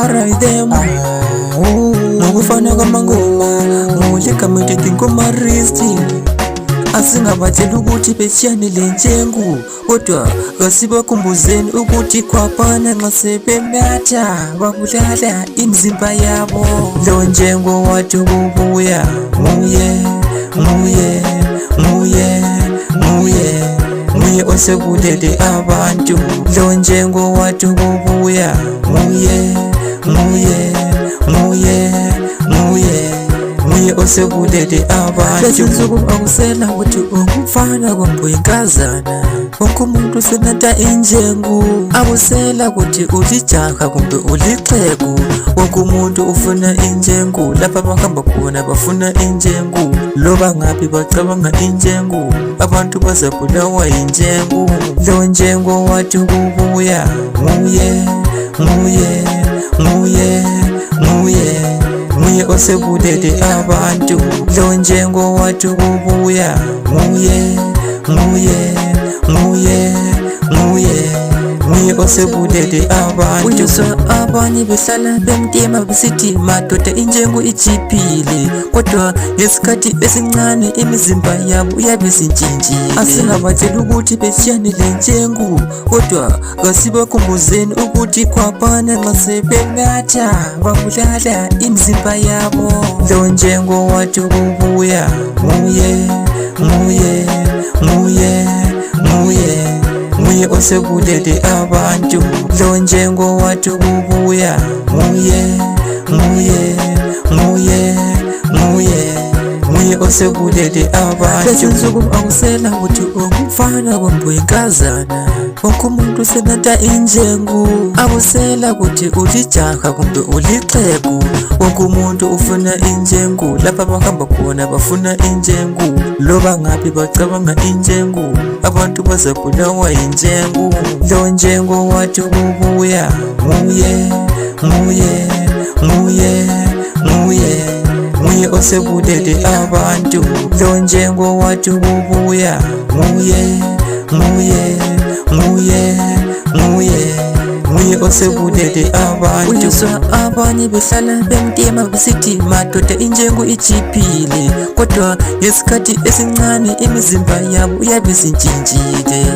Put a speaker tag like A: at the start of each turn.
A: alright them ngokufana kwamangoma ngolegamete tinkomaristi asingabatshela ukuthi betshiyanele njengu kodwa kasibakhumbuzeni ukuthi khwaphana nxa sebenatha babulala imizimba yabo. Lo njengo wathi kubuya nguye osebulele abantu. Lo njengo wathi kubuya nguye osebulele abantu. Lezinsuku akusela ukuthi ungumfana kumbe uyinkazana, wonke umuntu senatha injengu. Akusela ukuthi ulijaha kumbe ulixhegu, wonke umuntu ufuna injengu. Lapha abahamba khona bafuna injengu, loba ngaphi bacabanga injengu, abantu bazabulawa yinjengu. Lo njengo wathi kubuya nguye osebulele abantu. Lo njengo wathi kubuya nguye osebulele abantu. Uyizwa abanye behlala bemtema besithi madoda injengo ijiphile, kodwa ngesikhathi esincane imizimba yabo iyabe isintshintshile. Asingabatshela ukuthi betshiyanele njengu, kodwa kasibakhumbuzeni ukuthi khwaphana nxa sebenatha babulala imizimba yabo. Lo njengo wathi kubuya nguye osebulele abantu. Lo njengo wathi kubuya nguye osebulele abantu. Lezinsuku akusela ukuthi ungumfana kumbe uyinkazana, wonke umuntu senatha injengu. Akusela ukuthi ulijaha kumbe ulixhegu, wonke umuntu ufuna injengu. Lapha abahamba khona bafuna injengu, loba ngaphi bacabanga injengu, abantu bazabulawa yinjengu. Lo njengo wathi kubuya nguye osebulele abantu. Lo njengo wathi kubuya nguye osebulele abantu. Uyizwa abanye behlala bemtema besithi madoda injengo ijiphile, kodwa ngesikhathi esincane imizimba yabo iyabe isintshintshile.